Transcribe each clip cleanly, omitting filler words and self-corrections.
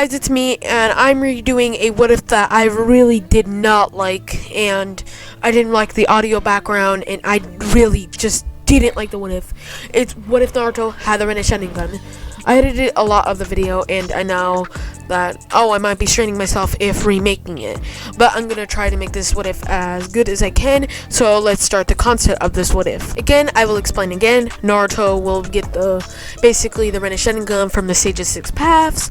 guys, it's me, and I'm redoing a what if that I really did not like, and I didn't like the audio background, and I really just didn't like the what if. It's what if Naruto had the rinne sharingan. I edited a lot of the video, and I know that, I might be straining myself if remaking it, but I'm gonna try to make this what if as good as I can. So let's start the concept of this what if. Again, I will explain again. Naruto will get basically the rinne sharingan from the Sage's 6 paths.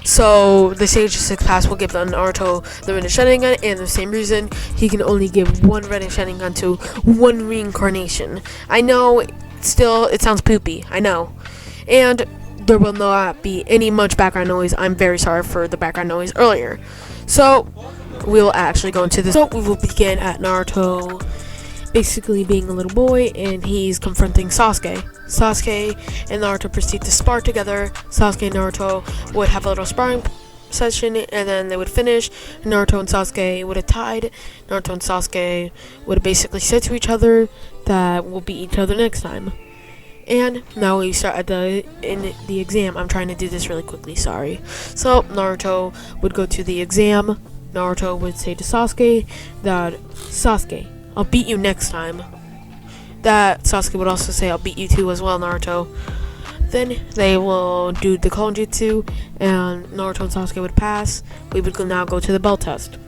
So the Sage's 6 paths will give Naruto the rinne sharingan, and the same reason he can only give one rinne sharingan to one reincarnation. I know, still it sounds poopy, I know, and there will not be any much background noise. I'm very sorry for the background noise earlier. So we'll actually go into this. So we will begin at Naruto basically being a little boy, and he's confronting Sasuke. Sasuke and Naruto proceed to spar together. Sasuke and Naruto would have a little sparring session, and then they would finish. Naruto and Sasuke would have tied. Naruto and Sasuke would basically say to each other that we'll beat each other next time. And now we start in the exam. I'm trying to do this really quickly, sorry. So Naruto would go to the exam. Naruto would say to Sasuke that, Sasuke, I'll beat you next time. That Sasuke would also say, I'll beat you too as well, Naruto. Then they will do the Clone Jutsu, and Naruto and Sasuke would pass. We would now go to the bell test.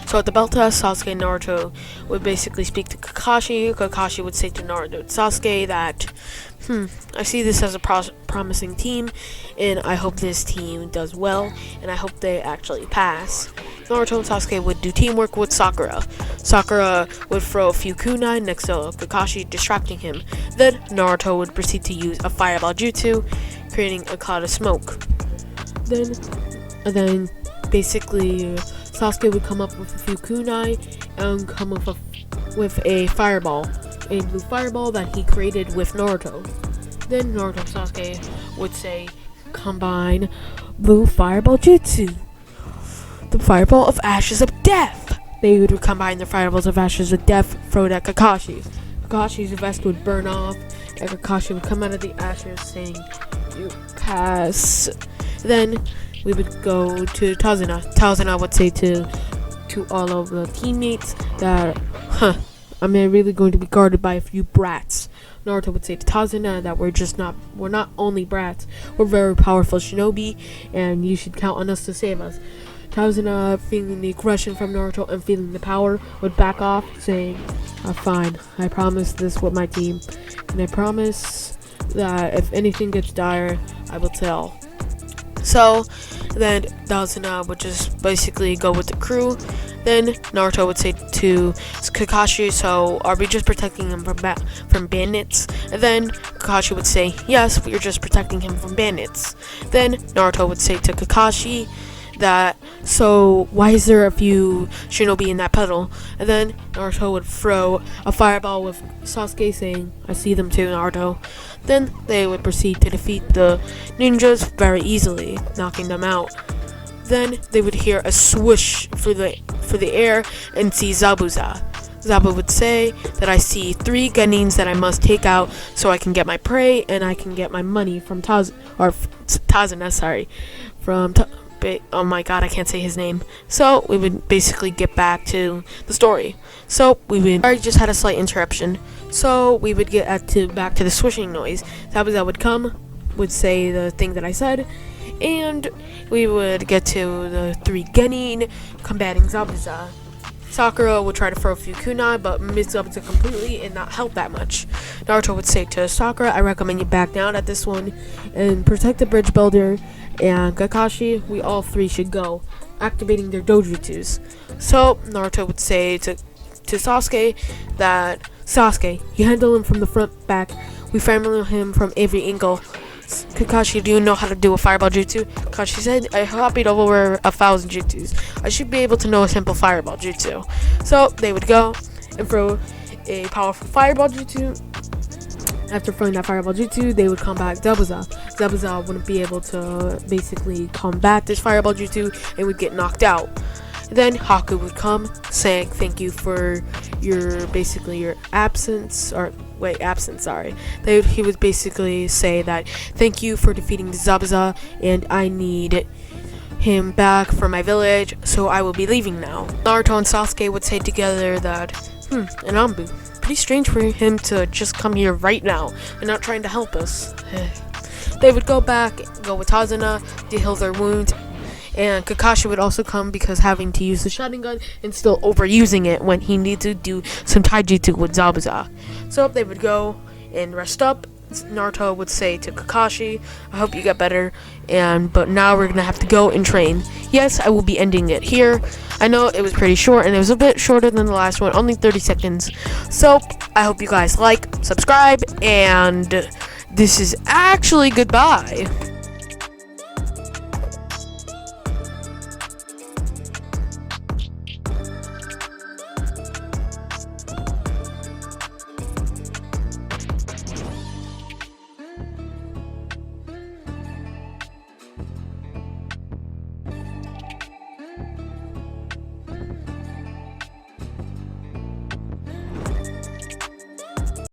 So at the bell test, Sasuke and Naruto would basically speak to Kakashi. Kakashi would say to Naruto and Sasuke that, I see this as a promising team, and I hope this team does well, and I hope they actually pass. Naruto and Sasuke would do teamwork with Sakura. Sakura would throw a few kunai next to Kakashi, distracting him. Then Naruto would proceed to use a fireball jutsu, creating a cloud of smoke. Then basically Sasuke would come up with a few kunai and come up with a fireball, a blue fireball that he created with Naruto. Then Naruto and Sasuke would say, combine blue fireball jutsu, the fireball of ashes of death. They would combine the fireballs of ashes of death, throw it at Kakashi. Kakashi's vest would burn off, and Kakashi would come out of the ashes saying, you pass. Then we would go to Tazuna. Tazuna would say to all of the teammates that, I'm really going to be guarded by a few brats. Naruto would say to Tazuna that we're not only brats, we're very powerful shinobi, and you should count on us to save us. Tazuna, feeling the aggression from Naruto and feeling the power, would back off, saying, fine, I promise this with my team, and I promise that if anything gets dire, I will tell. So then Tazuna would just basically go with the crew. Then Naruto would say to Kakashi, so are we just protecting him from bandits? And then Kakashi would say, yes, we are just protecting him from bandits. Then Naruto would say to Kakashi that, so why is there a few shinobi in that puddle? And then Naruto would throw a fireball with Sasuke saying, I see them too, Naruto. Then they would proceed to defeat the ninjas very easily, knocking them out. Then they would hear a swoosh through the air and see Zabuza. Zabu would say that I see 3 Genins that I must take out so I can get my prey and I can get my money from Tazuna, oh my god, I can't say his name. So we would basically get back to the story. I just had a slight interruption. So we would get back to the swishing noise. Zabuza would come, would say the thing that I said, and we would get to the 3 Genin combating Zabuza. Sakura would try to throw a few kunai, but miss Zabuza completely and not help that much. Naruto would say to Sakura, I recommend you back down at this one and protect the bridge builder, and Kakashi, we all 3 should go, activating their dojutsus. So Naruto would say to Sasuke that, Sasuke, you handle him from the front back, we frame him from every angle. Kakashi, do you know how to do a fireball jutsu? Kakashi said, I copied over 1,000 jutsus. I should be able to know a simple fireball jutsu. So they would go and throw a powerful fireball jutsu. After throwing that fireball jutsu, they would combat Zabuza. Zabuza wouldn't be able to basically combat this fireball jutsu and would get knocked out. Then Haku would come, saying thank you for your absence, He would basically say that thank you for defeating Zabuza, and I need him back from my village, so I will be leaving now. Naruto and Sasuke would say together that, an Anbu. Pretty strange for him to just come here right now and not trying to help us. They would go back, go with Tazuna to heal their wounds, and Kakashi would also come because having to use the sharingan and still overusing it when he needs to do some taijutsu with Zabuza. So they would go and rest up. Naruto would say to Kakashi, I hope you get better, but now we're gonna have to go and train. Yes, I will be ending it here. I know it was pretty short, and it was a bit shorter than the last one, only 30 seconds. So, I hope you guys like, subscribe, and this is actually goodbye.